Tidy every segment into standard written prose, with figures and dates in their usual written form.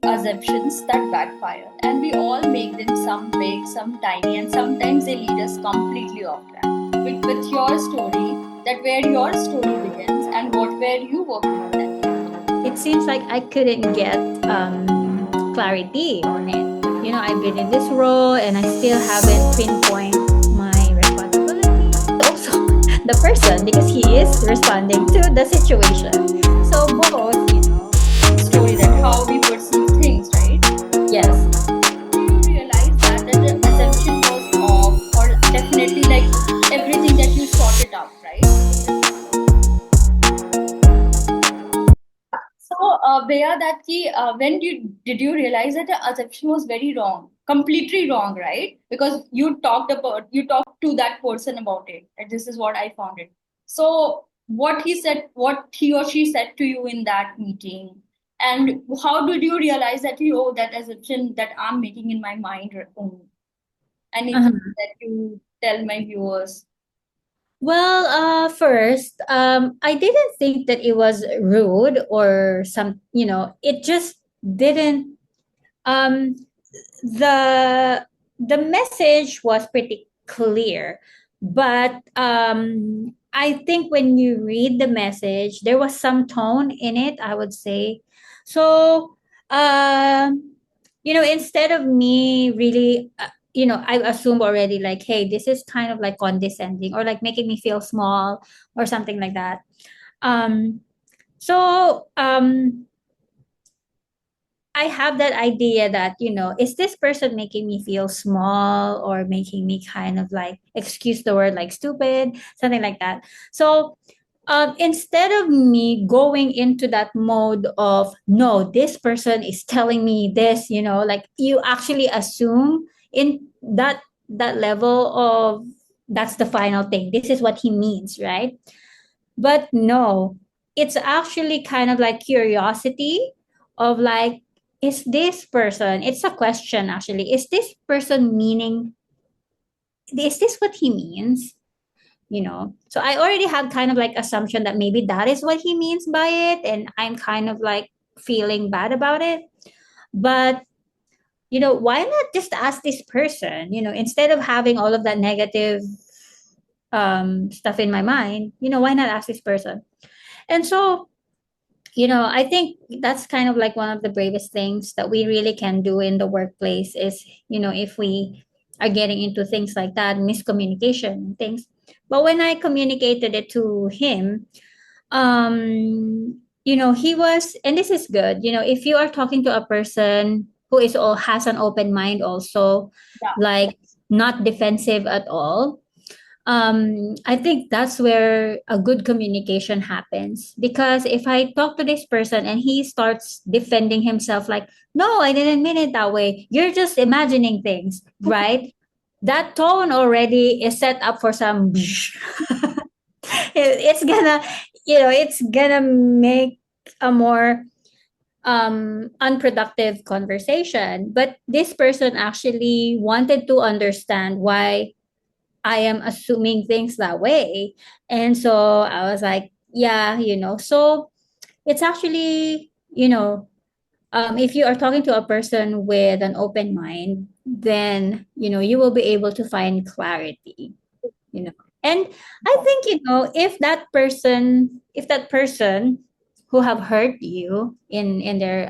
assumptions that backfire, and we all make them, some big, some tiny, and sometimes they lead us completely off track. With your story, that where your story begins and what were you working on that? It seems like I couldn't get clarity on it. I've been in this role and I still haven't pinpoint my responsibility. Also, the person, because he is responding to the situation. So both. Story that how we perceive things, right? Yes. Do you realize that the assumption was off, or definitely like everything that you sorted out, right? So, Bea, when did you realize that the assumption was very wrong, completely wrong, right? Because you talked to that person about it, and this is what I found it. So, what he or she said to you in that meeting, and how did you realize that that assumption that I'm making in my mind only? Anything Uh-huh. that you tell my viewers? Well, first, I didn't think that it was rude or it just didn't. Um, the the message was pretty clear, but I think when you read the message, there was some tone in it, I would say. So, instead of me really, I assumed already like, hey, this is kind of like condescending or like making me feel small or something like that. Um, so I have that idea that, is this person making me feel small or making me kind of like, excuse the word, like stupid, something like that. So instead of me going into that mode of, no, this person is telling me this, like you actually assume in that level of that's the final thing. This is what he means, right? But no, it's actually kind of like curiosity of like, is this person, it's a question actually, is this person meaning, is this what he means? So I already had kind of like assumption that maybe that is what he means by it, and I'm kind of like feeling bad about it. But why not just ask this person, instead of having all of that negative stuff in my mind, why not ask this person? And so I think that's kind of like one of the bravest things that we really can do in the workplace is, if we are getting into things like that, miscommunication things. But when I communicated it to him, he was, and this is good, if you are talking to a person who is all has an open mind also, Yeah. like not defensive at all, I think that's where a good communication happens. Because if I talk to this person and he starts defending himself, like, no, I didn't mean it that way, you're just imagining things, right? That tone already is set up for some it's gonna it's gonna make a more unproductive conversation. But this person actually wanted to understand why I am assuming things that way. And so I was like, yeah, so it's actually, if you are talking to a person with an open mind, then, you will be able to find clarity, you know. And I think, if that person who have hurt you in their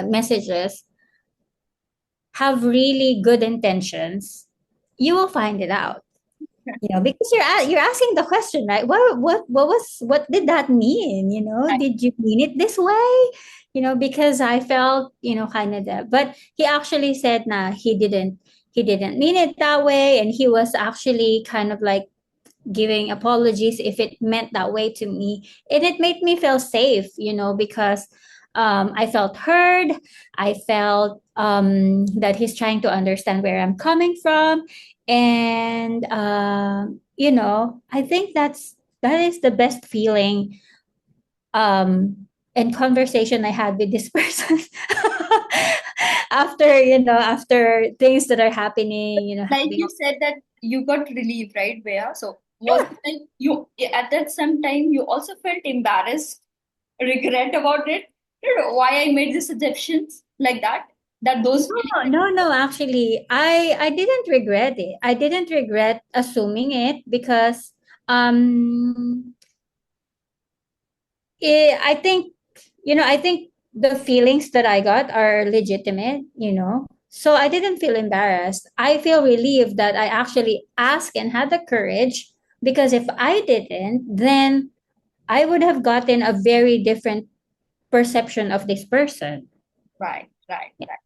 messages have really good intentions, you will find it out. Because you're asking the question, right? What did that mean? Did you mean it this way? Because I felt, kind of that. But he actually said, nah, he didn't mean it that way, and he was actually kind of like giving apologies if it meant that way to me, and it made me feel safe, because I felt heard. I felt that he's trying to understand where I'm coming from, and I think that is the best feeling and conversation I had with this person after things that are happening, Like having you said that you got relief, right, Bea? So was yeah. it like you at that some time you also felt embarrassed, regret about it? don't know why I made these assumptions like that. That those No, feelings. no, no. Actually, I didn't regret it. I didn't regret assuming it because um I think, I think the feelings that I got are legitimate. So I didn't feel embarrassed. I feel relieved that I actually asked and had the courage, because if I didn't, then I would have gotten a very different perception of this person. Right, right, right.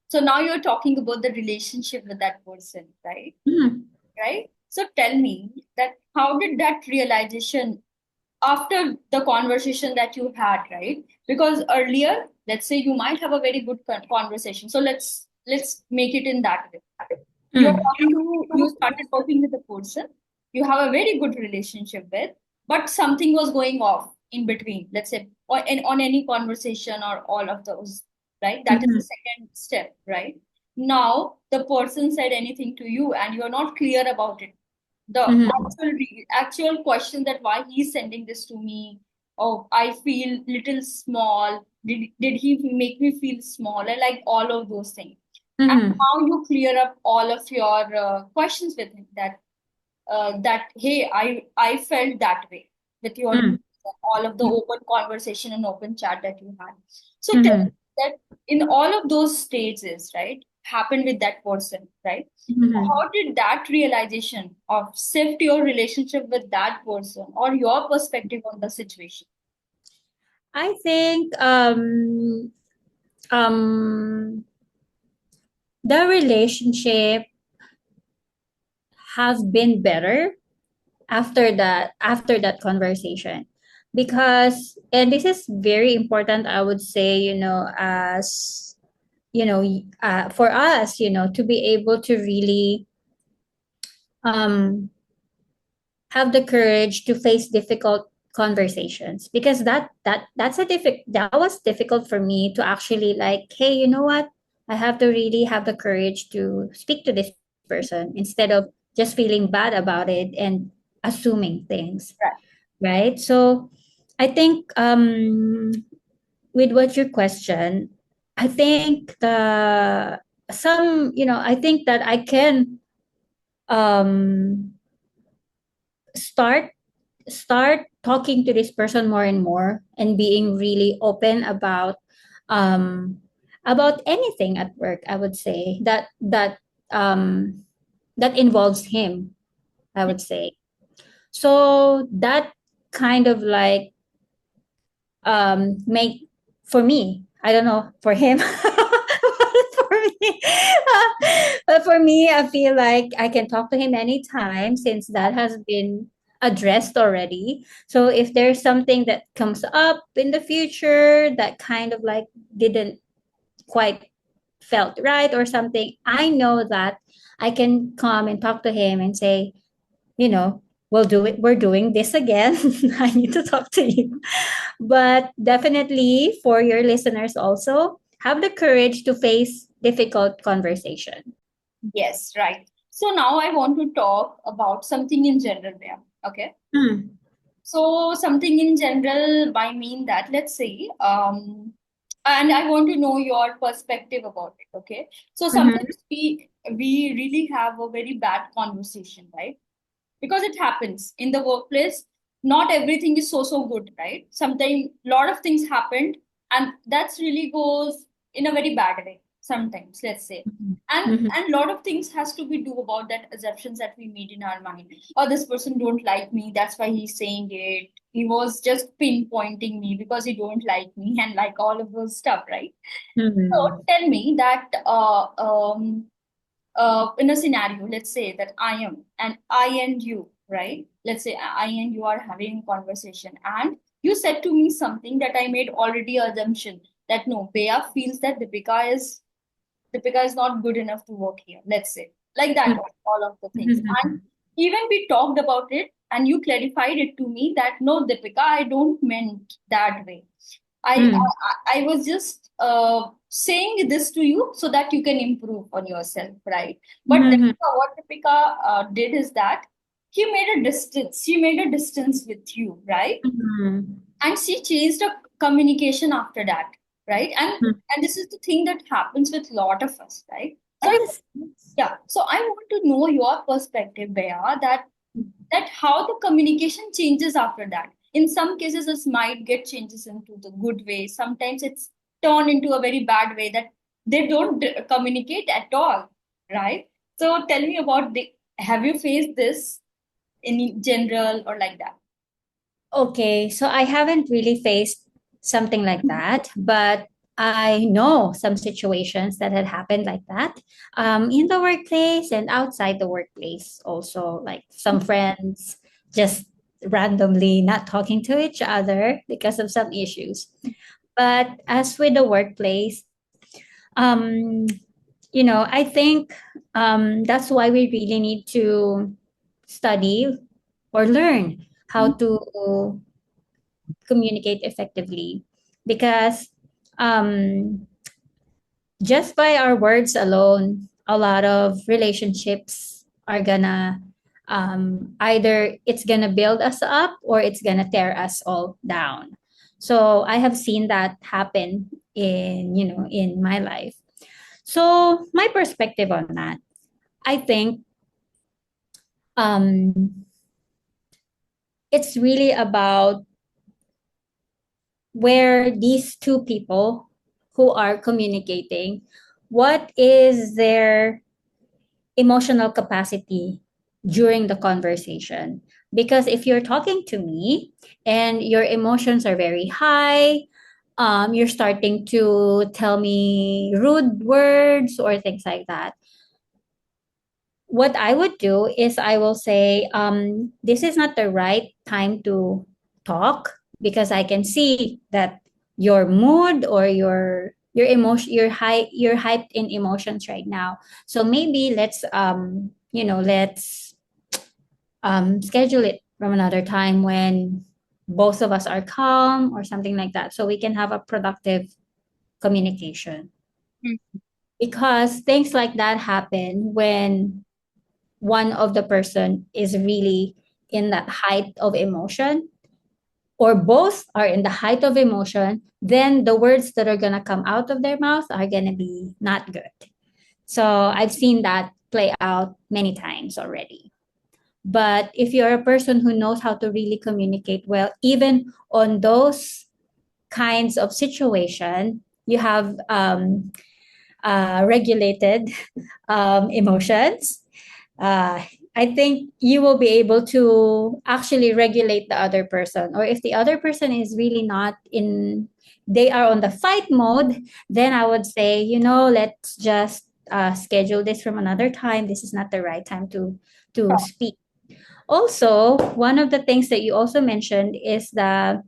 So now you're talking about the relationship with that person, right? Mhm. Right. So tell me that how did that realization after the conversation that you had, right? Because earlier, let's say you might have a very good conversation. So let's make it in that way. You started working with a person you have a very good relationship with, but something was going off in between, let's say, on any conversation or all of those, right? That is the Mhm. second step, right? Now the person said anything to you and you're not clear about it, the Mhm. actual question that why he's sending this to me. Oh, I feel little small. Did he make me feel small? And like all of those things. And Mhm. how you clear up all of your questions with him, that hey, I felt that way with your Mhm. all of the open conversation and open chat that you had. So tell Mhm. me that in all of those stages, right, happened with that person, right? Mhm. How did that realization of shift your relationship with that person or your perspective on the situation? I think um the relationship has been better after that conversation, because, and this is very important, I would say, as for us, to be able to really um have the courage to face difficult conversations, because that was difficult for me to actually, like, hey, you know what, I have to really have the courage to speak to this person instead of just feeling bad about it and assuming things, Right. right? So I think, with what your question, I think I think that I can um start start talking to this person more and more, and being really open um about anything at work, I would say, um that involves him, I would say. So that kind of like make, for me, I don't know for him, but for me, but for me, I feel like I can talk to him anytime, since that has been addressed already. So if there's something that comes up in the future that kind of like didn't quite felt right or something, I know that I can come and talk to him and say, you know we're doing this again. I need to talk to you. But definitely, for your listeners also, have the courage to face difficult conversation. Yes, right. So now I want to talk about something in general there. Okay. Mm. So something in general by mean that, let's say, and I want to know your perspective about it. Okay. So Mhm. sometimes we really have a very bad conversation, right? Because it happens in the workplace. Not everything is so good, right? Sometimes a lot of things happened, and that's really goes in a very bad way sometimes, let's say. and Mhm. and a lot of things has to be do about that assumptions that we made in our mind. Oh, this person don't like me, that's why he's saying it. He was just pinpointing me because he don't like me, and like all of those stuff, right? So Mhm. tell me that in a scenario, let's say that I and you, right? Let's say I and you are having a conversation, and you said to me something that I made already assumption that no, Bea feels that Deepika is not good enough to work here. Let's say like that, all of the things, and Mhm. even we talked about it, and you clarified it to me that no, Deepika, I don't meant that way. Mhm. I was just saying this to you so that you can improve on yourself, right? But Mhm. Deepika, what Deepika did is that he made a distance. She made a distance with you, right? Mhm. and she changed the communication after that, right? And this is the thing that happens with a lot of us, right? So Yes. yeah, so I want to know your perspective, Bea, that how the communication changes after that. In some cases, this might get changes into the good way. Sometimes it's turned into a very bad way that they don't communicate at all, right? So tell me about the. Have you faced this in general or like that? Okay, so I haven't really faced something like that, but I know some situations that had happened like that, in the workplace and outside the workplace also, like some friends just randomly not talking to each other because of some issues. But as with the workplace, um, I think that's why we really need to study or learn how to communicate effectively, because um, just by our words alone, a lot of relationships are gonna either it's gonna build us up or it's gonna tear us all down. So I have seen that happen in my life. So my perspective on that, I think um, it's really about where these two people who are communicating, what is their emotional capacity during the conversation? Because if you're talking to me and your emotions are very high, you're starting to tell me rude words or things like that, what I would do is I will say, this is not the right time to talk because I can see that your mood or your emotion, you're hyped in emotions right now. So maybe let's schedule it from another time when both of us are calm or something like that, so we can have a productive communication. Because things like that happen when one of the person is really in that height of emotion, or both are in the height of emotion, then the words that are going to come out of their mouth are going to be not good. So I've seen that play out many times already. But if you're a person who knows how to really communicate well, even on those kinds of situation, you have regulated emotions, uh, I think you will be able to actually regulate the other person. Or if the other person is really not in, they are on the fight mode, then I would say, let's just schedule this from another time. This is not the right time to speak. Also, one of the things that you also mentioned is the,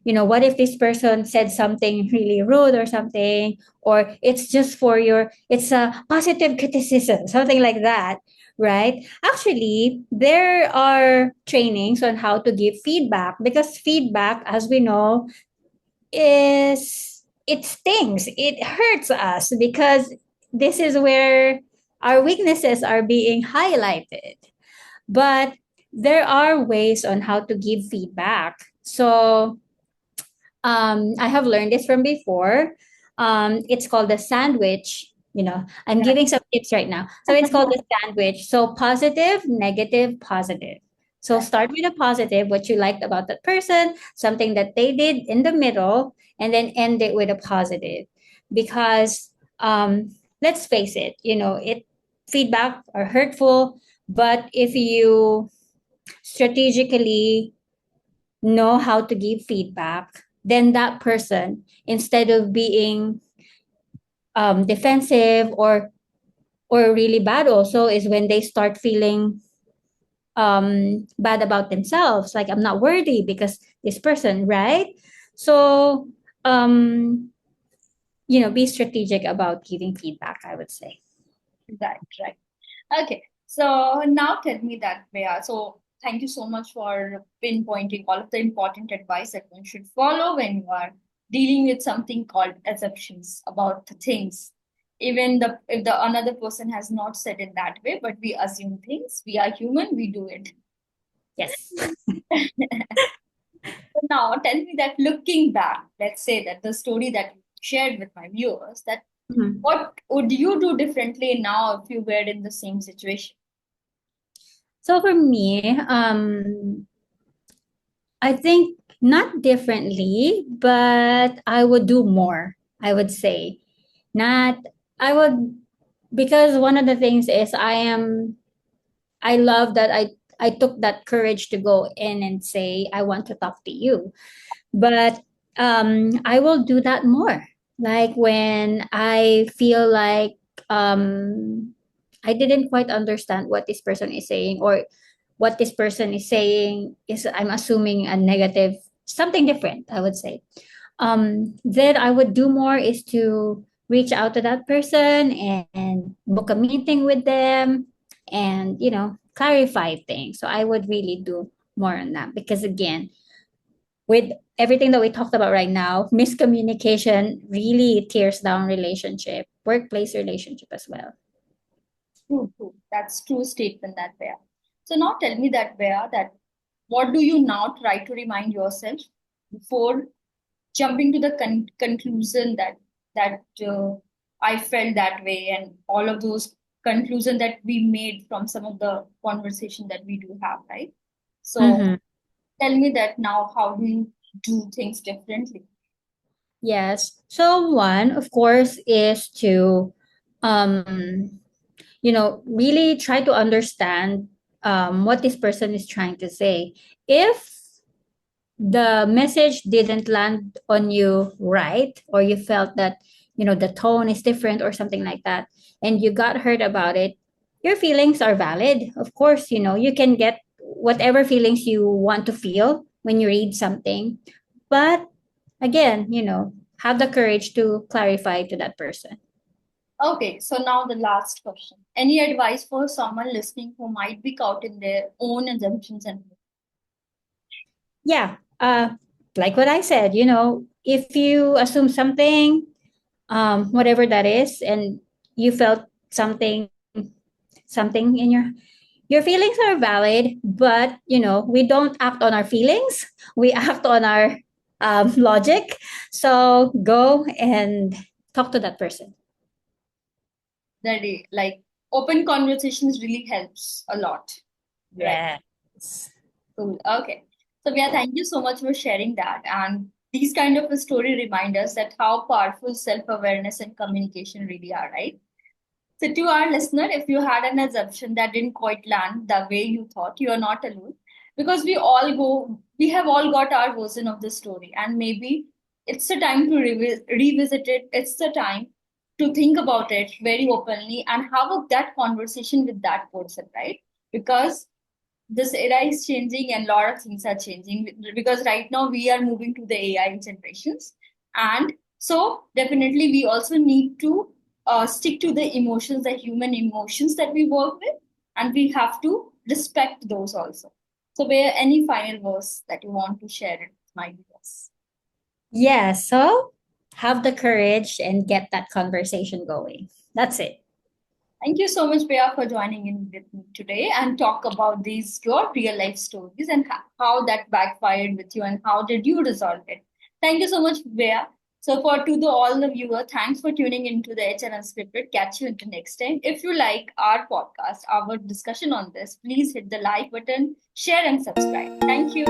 what if this person said something really rude or something, or it's just for it's a positive criticism, something like that, right? Actually, there are trainings on how to give feedback, because feedback, as we know, it stings, it hurts us, because this is where our weaknesses are being highlighted. But there are ways on how to give feedback. So I have learned this from before. It's called the sandwich. I'm giving some tips right now. So it's called the sandwich. So positive, negative, positive. So Right. start with a positive, what you liked about that person, something that they did in the middle, and then end it with a positive. Because let's face it, it feedback are hurtful, but if you strategically know how to give feedback, then that person, instead of being defensive or really bad, also is when they start feeling bad about themselves, like I'm not worthy because this person, right? So um, be strategic about giving feedback, I would say. Right, right. Okay. So now tell me that, Bea. So thank you so much for pinpointing all of the important advice that one should follow when you are dealing with something called assumptions about the things. Even the if the another person has not said it that way, but we assume things. We are human, we do it. Yes. So now tell me that looking back, let's say that the story that you shared with my viewers, that Mhm. what would you do differently now if you were in the same situation? So for me, I think not differently, but I would do more. I would say not. I would, because one of the things is I love that I took that courage to go in and say I want to talk to you. But I will do that more. Like when I feel like I didn't quite understand what this person is saying, or what this person is saying is, I'm assuming, a negative, something different, I would say. Then I would do more is to reach out to that person and book a meeting with them and, clarify things. So I would really do more on that, because again, with everything that we talked about right now, miscommunication really tears down relationship, workplace relationship as well. True, true. That's true statement that Bea. So now tell me that Bea, that what do you now try to remind yourself before jumping to the conclusion that I felt that way, and all of those conclusions that we made from some of the conversation that we do have, right? So Mm-hmm. tell me that now, how do you do things differently? Yes. So one, of course, is to um really try to understand what this person is trying to say. If the message didn't land on you right, or you felt that the tone is different or something like that, and you got hurt about it, your feelings are valid. Of course, you can get whatever feelings you want to feel when you read something, but again, have the courage to clarify to that person. Okay, so now the last question. Any advice for someone listening who might be caught in their own assumptions and Yeah, like what I said, if you assume something, whatever that is, and you felt something in your feelings are valid, but we don't act on our feelings. We act on our logic. So go and talk to that person. that like open conversations really helps a lot, right? Yes. Cool. Okay. So yeah, thank you so much for sharing that. And these kind of a story remind us that how powerful self-awareness and communication really are, right? So to our listener, if you had an assumption that didn't quite land the way you thought, you are not alone. Because we have all got our version of the story. And maybe it's the time to revisit it. It's the time to think about it very openly and have that conversation with that person, right? Because this era is changing and a lot of things are changing, because right now we are moving to the AI generations. And so definitely we also need to stick to the emotions, the human emotions that we work with, and we have to respect those also. So, where any final words that you want to share it with my viewers? Yeah, so have the courage and get that conversation going. That's it. Thank you so much, Priya, for joining in with me today and talk about these your real life stories and how that backfired with you and how did you resolve it. Thank you so much, Priya. So for to the all the viewer, thanks for tuning into the HR Unscripted. Catch you until next time. If you like our podcast, our discussion on this, please hit the like button, share and subscribe. Thank you.